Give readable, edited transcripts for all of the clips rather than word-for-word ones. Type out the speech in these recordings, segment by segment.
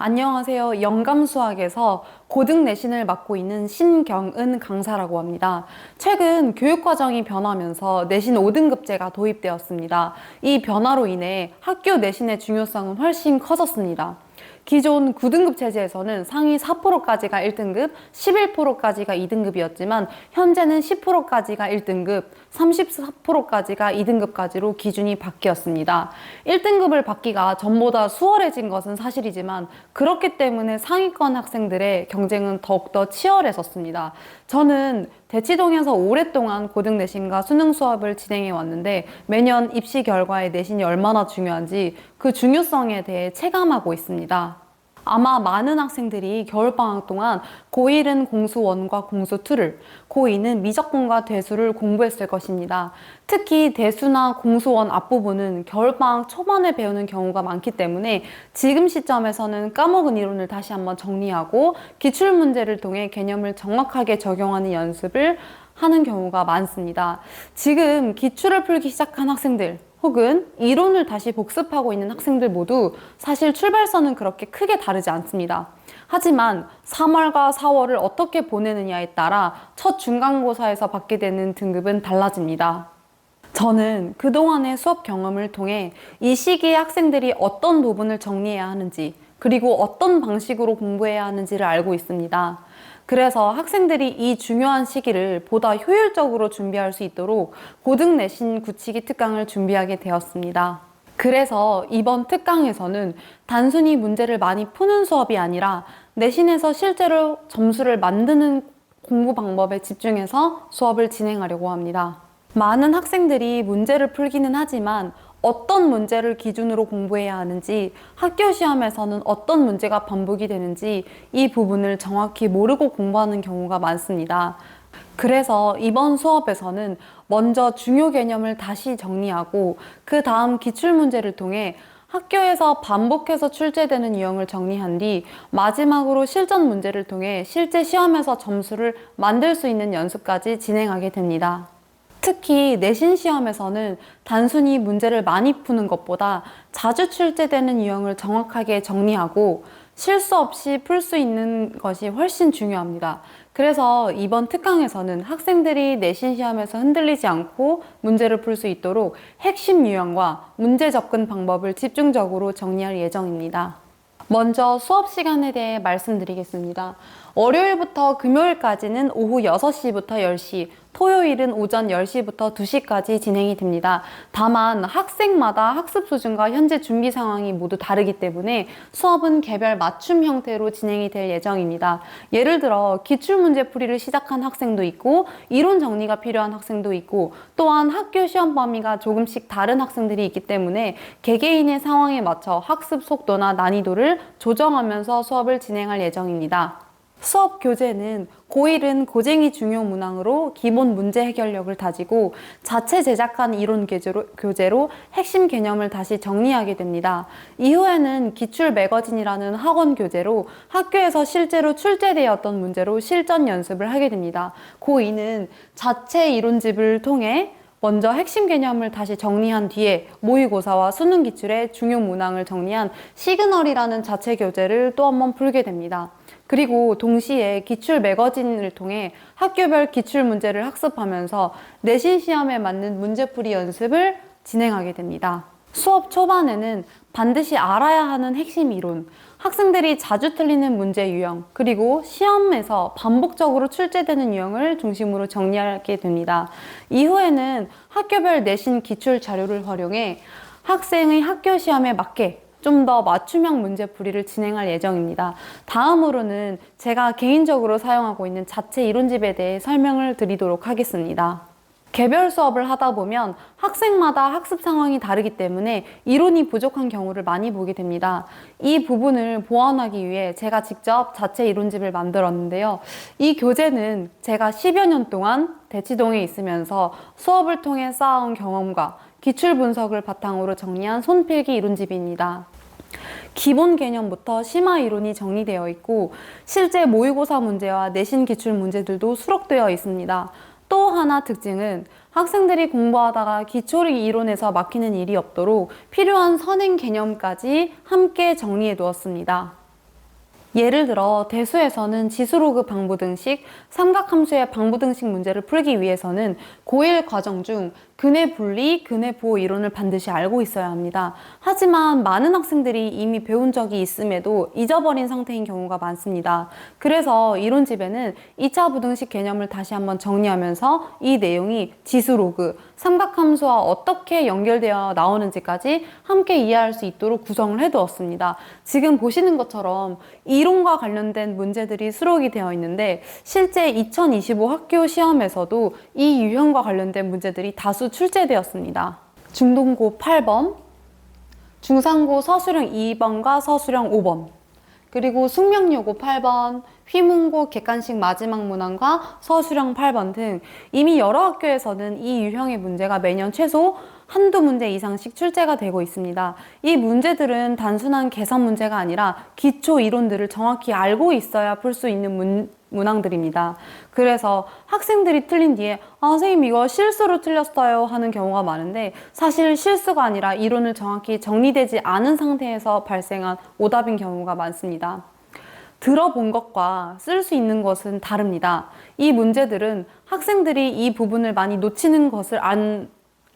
안녕하세요. 영감수학에서 고등 내신을 맡고 있는 신경은 강사라고 합니다. 최근 교육과정이 변하면서 내신 5등급제가 도입되었습니다. 이 변화로 인해 학교 내신의 중요성은 훨씬 커졌습니다. 기존 9등급 체제에서는 상위 4%까지가 1등급, 11%까지가 2등급이었지만 현재는 10%까지가 1등급, 34%까지가 2등급까지로 기준이 바뀌었습니다. 1등급을 받기가 전보다 수월해진 것은 사실이지만 그렇기 때문에 상위권 학생들의 경쟁은 더욱더 치열해졌습니다. 저는 대치동에서 오랫동안 고등내신과 수능 수업을 진행해 왔는데 매년 입시 결과에 내신이 얼마나 중요한지 그 중요성에 대해 체감하고 있습니다. 아마 많은 학생들이 겨울방학 동안 고1은 공수 1과 공수 2를, 고2는 미적분과 대수를 공부했을 것입니다. 특히 대수나 공수 1 앞부분은 겨울방학 초반에 배우는 경우가 많기 때문에 지금 시점에서는 까먹은 이론을 다시 한번 정리하고 기출문제를 통해 개념을 정확하게 적용하는 연습을 하는 경우가 많습니다. 지금 기출을 풀기 시작한 학생들, 혹은 이론을 다시 복습하고 있는 학생들 모두 사실 출발선은 그렇게 크게 다르지 않습니다. 하지만 3월과 4월을 어떻게 보내느냐에 따라 첫 중간고사에서 받게 되는 등급은 달라집니다. 저는 그동안의 수업 경험을 통해 이 시기에 학생들이 어떤 부분을 정리해야 하는지, 그리고 어떤 방식으로 공부해야 하는지를 알고 있습니다. 그래서 학생들이 이 중요한 시기를 보다 효율적으로 준비할 수 있도록 고등 내신 굳히기 특강을 준비하게 되었습니다. 그래서 이번 특강에서는 단순히 문제를 많이 푸는 수업이 아니라 내신에서 실제로 점수를 만드는 공부 방법에 집중해서 수업을 진행하려고 합니다. 많은 학생들이 문제를 풀기는 하지만 어떤 문제를 기준으로 공부해야 하는지, 학교 시험에서는 어떤 문제가 반복이 되는지 이 부분을 정확히 모르고 공부하는 경우가 많습니다. 그래서 이번 수업에서는 먼저 중요 개념을 다시 정리하고 그 다음 기출문제를 통해 학교에서 반복해서 출제되는 유형을 정리한 뒤 마지막으로 실전 문제를 통해 실제 시험에서 점수를 만들 수 있는 연습까지 진행하게 됩니다. 특히 내신 시험에서는 단순히 문제를 많이 푸는 것보다 자주 출제되는 유형을 정확하게 정리하고 실수 없이 풀 수 있는 것이 훨씬 중요합니다. 그래서 이번 특강에서는 학생들이 내신 시험에서 흔들리지 않고 문제를 풀 수 있도록 핵심 유형과 문제 접근 방법을 집중적으로 정리할 예정입니다. 먼저 수업 시간에 대해 말씀드리겠습니다. 월요일부터 금요일까지는 오후 6시부터 10시, 토요일은 오전 10시부터 2시까지 진행이 됩니다. 다만 학생마다 학습 수준과 현재 준비 상황이 모두 다르기 때문에 수업은 개별 맞춤 형태로 진행이 될 예정입니다. 예를 들어 기출문제 풀이를 시작한 학생도 있고 이론 정리가 필요한 학생도 있고 또한 학교 시험 범위가 조금씩 다른 학생들이 있기 때문에 개개인의 상황에 맞춰 학습 속도나 난이도를 조정하면서 수업을 진행할 예정입니다. 수업 교재는 고1은 고쟁이 중요 문항으로 기본 문제 해결력을 다지고 자체 제작한 이론 교재로 핵심 개념을 다시 정리하게 됩니다. 이후에는 기출 매거진이라는 학원 교재로 학교에서 실제로 출제되었던 문제로 실전 연습을 하게 됩니다. 고2는 자체 이론집을 통해 먼저 핵심 개념을 다시 정리한 뒤에 모의고사와 수능 기출의 중요 문항을 정리한 시그널이라는 자체 교재를 또 한 번 풀게 됩니다. 그리고 동시에 기출 매거진을 통해 학교별 기출 문제를 학습하면서 내신 시험에 맞는 문제풀이 연습을 진행하게 됩니다. 수업 초반에는 반드시 알아야 하는 핵심 이론, 학생들이 자주 틀리는 문제 유형, 그리고 시험에서 반복적으로 출제되는 유형을 중심으로 정리하게 됩니다. 이후에는 학교별 내신 기출 자료를 활용해 학생의 학교 시험에 맞게 좀 더 맞춤형 문제풀이를 진행할 예정입니다. 다음으로는 제가 개인적으로 사용하고 있는 자체 이론집에 대해 설명을 드리도록 하겠습니다. 개별 수업을 하다 보면 학생마다 학습 상황이 다르기 때문에 이론이 부족한 경우를 많이 보게 됩니다. 이 부분을 보완하기 위해 제가 직접 자체 이론집을 만들었는데요. 이 교재는 제가 10여 년 동안 대치동에 있으면서 수업을 통해 쌓아온 경험과 기출 분석을 바탕으로 정리한 손필기 이론집입니다. 기본 개념부터 심화 이론이 정리되어 있고 실제 모의고사 문제와 내신 기출 문제들도 수록되어 있습니다. 또 하나 특징은 학생들이 공부하다가 기초 이론에서 막히는 일이 없도록 필요한 선행 개념까지 함께 정리해 두었습니다. 예를 들어 대수에서는 지수로그 방부등식, 삼각함수의 방부등식 문제를 풀기 위해서는 고1 과정 중 근해 분리, 근해 보호 이론을 반드시 알고 있어야 합니다. 하지만 많은 학생들이 이미 배운 적이 있음에도 잊어버린 상태인 경우가 많습니다. 그래서 이론집에는 2차 부등식 개념을 다시 한번 정리하면서 이 내용이 지수로그, 삼각함수와 어떻게 연결되어 나오는지까지 함께 이해할 수 있도록 구성을 해두었습니다. 지금 보시는 것처럼 이론과 관련된 문제들이 수록이 되어 있는데 실제 2025 학교 시험에서도 이 유형과 관련된 문제들이 다수 출제되었습니다. 중등고 8번, 중상고 서술형 2번과 서술형 5번, 그리고 숙명여고 8번, 휘문고 객관식 마지막 문항과 서술형 8번 등 이미 여러 학교에서는 이 유형의 문제가 매년 최소 한두 문제 이상씩 출제가 되고 있습니다. 이 문제들은 단순한 계산 문제가 아니라 기초 이론들을 정확히 알고 있어야 풀 수 있는 문항들입니다. 그래서 학생들이 틀린 뒤에 선생님 이거 실수로 틀렸어요 하는 경우가 많은데 사실 실수가 아니라 이론을 정확히 정리되지 않은 상태에서 발생한 오답인 경우가 많습니다. 들어본 것과 쓸 수 있는 것은 다릅니다. 이 문제들은 학생들이 이 부분을 많이 놓치는 것을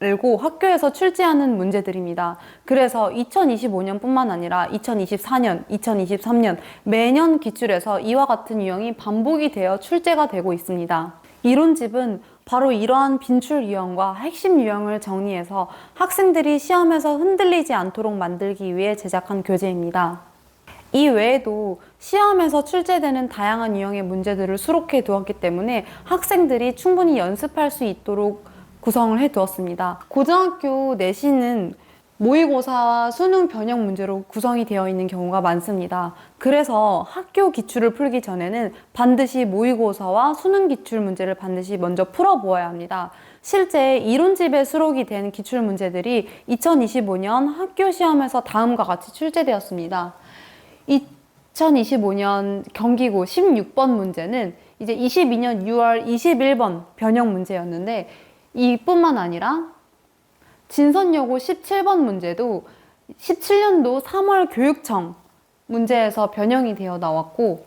알고 학교에서 출제하는 문제들입니다. 그래서 2025년뿐만 아니라 2024년, 2023년 매년 기출에서 이와 같은 유형이 반복이 되어 출제가 되고 있습니다. 이론집은 바로 이러한 빈출 유형과 핵심 유형을 정리해서 학생들이 시험에서 흔들리지 않도록 만들기 위해 제작한 교재입니다. 이 외에도 시험에서 출제되는 다양한 유형의 문제들을 수록해 두었기 때문에 학생들이 충분히 연습할 수 있도록 구성을 해 두었습니다. 고등학교 내신은 모의고사와 수능 변형 문제로 구성이 되어 있는 경우가 많습니다. 그래서 학교 기출을 풀기 전에는 반드시 모의고사와 수능 기출 문제를 반드시 먼저 풀어보아야 합니다. 실제 이론집에 수록이 된 기출 문제들이 2025년 학교 시험에서 다음과 같이 출제되었습니다. 2025년 경기고 16번 문제는 이제 22년 6월 21번 변형 문제였는데 이뿐만 아니라 진선여고 17번 문제도 17년도 3월 교육청 문제에서 변형이 되어 나왔고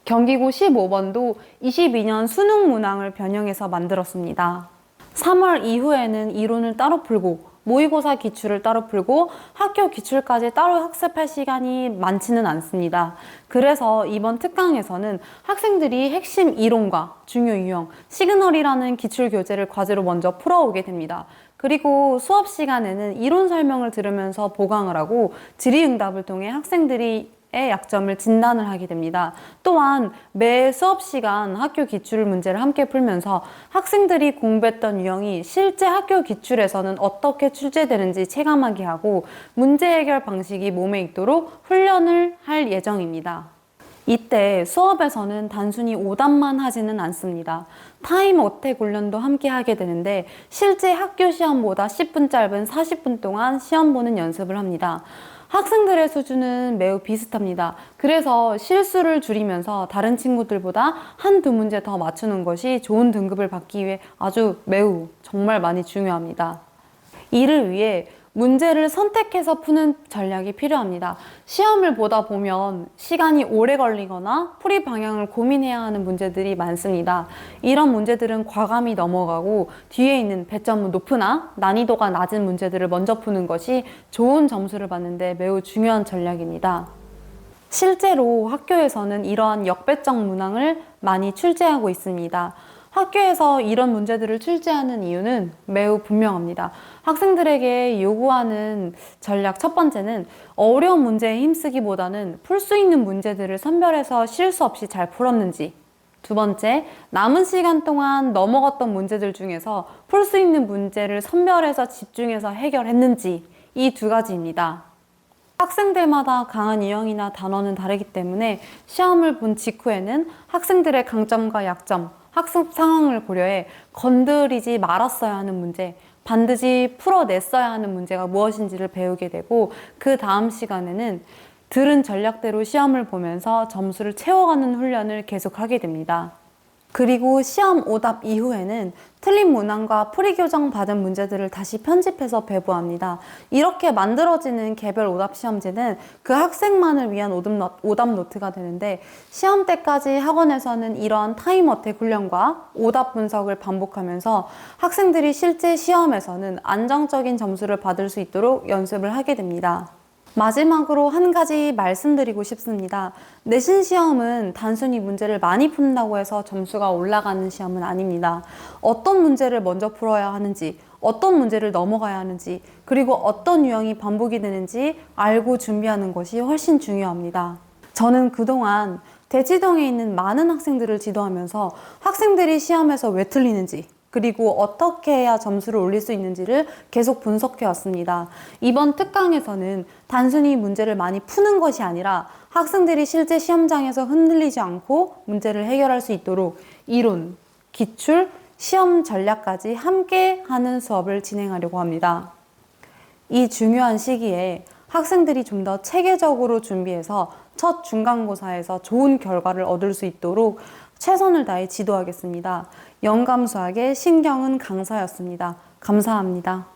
경기고 15번도 22년 수능 문항을 변형해서 만들었습니다. 3월 이후에는 이론을 따로 풀고 모의고사 기출을 따로 풀고 학교 기출까지 따로 학습할 시간이 많지는 않습니다. 그래서 이번 특강에서는 학생들이 핵심 이론과 중요 유형, 시그널이라는 기출 교재를 과제로 먼저 풀어오게 됩니다. 그리고 수업 시간에는 이론 설명을 들으면서 보강을 하고 질의응답을 통해 학생들이 약점을 진단을 하게 됩니다. 또한 매 수업 시간 학교 기출 문제를 함께 풀면서 학생들이 공부했던 유형이 실제 학교 기출에서는 어떻게 출제되는지 체감하게 하고 문제 해결 방식이 몸에 익도록 훈련을 할 예정입니다. 이때 수업에서는 단순히 오답만 하지는 않습니다. 타임 어택 훈련도 함께 하게 되는데 실제 학교 시험보다 10분 짧은 40분 동안 시험 보는 연습을 합니다. 학생들의 수준은 매우 비슷합니다. 그래서 실수를 줄이면서 다른 친구들보다 한두 문제 더 맞추는 것이 좋은 등급을 받기 위해 아주 매우 정말 많이 중요합니다. 이를 위해 문제를 선택해서 푸는 전략이 필요합니다. 시험을 보다 보면 시간이 오래 걸리거나 풀이 방향을 고민해야 하는 문제들이 많습니다. 이런 문제들은 과감히 넘어가고 뒤에 있는 배점 높으나 난이도가 낮은 문제들을 먼저 푸는 것이 좋은 점수를 받는 데 매우 중요한 전략입니다. 실제로 학교에서는 이러한 역배점 문항을 많이 출제하고 있습니다. 학교에서 이런 문제들을 출제하는 이유는 매우 분명합니다. 학생들에게 요구하는 전략 첫 번째는 어려운 문제에 힘쓰기보다는 풀 수 있는 문제들을 선별해서 실수 없이 잘 풀었는지, 두 번째, 남은 시간 동안 넘어갔던 문제들 중에서 풀 수 있는 문제를 선별해서 집중해서 해결했는지, 이 두 가지입니다. 학생들마다 강한 유형이나 단원은 다르기 때문에 시험을 본 직후에는 학생들의 강점과 약점, 학습 상황을 고려해 건드리지 말았어야 하는 문제, 반드시 풀어냈어야 하는 문제가 무엇인지를 배우게 되고 그 다음 시간에는 들은 전략대로 시험을 보면서 점수를 채워가는 훈련을 계속하게 됩니다. 그리고 시험 오답 이후에는 틀린 문항과 풀이교정 받은 문제들을 다시 편집해서 배부합니다. 이렇게 만들어지는 개별 오답 시험지는 그 학생만을 위한 오답 노트가 되는데, 시험 때까지 학원에서는 이러한 타임어택 훈련과 오답 분석을 반복하면서 학생들이 실제 시험에서는 안정적인 점수를 받을 수 있도록 연습을 하게 됩니다. 마지막으로 한 가지 말씀드리고 싶습니다. 내신 시험은 단순히 문제를 많이 푼다고 해서 점수가 올라가는 시험은 아닙니다. 어떤 문제를 먼저 풀어야 하는지, 어떤 문제를 넘어가야 하는지, 그리고 어떤 유형이 반복이 되는지 알고 준비하는 것이 훨씬 중요합니다. 저는 그동안 대치동에 있는 많은 학생들을 지도하면서 학생들이 시험에서 왜 틀리는지, 그리고 어떻게 해야 점수를 올릴 수 있는지를 계속 분석해 왔습니다. 이번 특강에서는 단순히 문제를 많이 푸는 것이 아니라 학생들이 실제 시험장에서 흔들리지 않고 문제를 해결할 수 있도록 이론, 기출, 시험 전략까지 함께 하는 수업을 진행하려고 합니다. 이 중요한 시기에 학생들이 좀 더 체계적으로 준비해서 첫 중간고사에서 좋은 결과를 얻을 수 있도록 최선을 다해 지도하겠습니다. 영감수학의 신경은 강사였습니다. 감사합니다.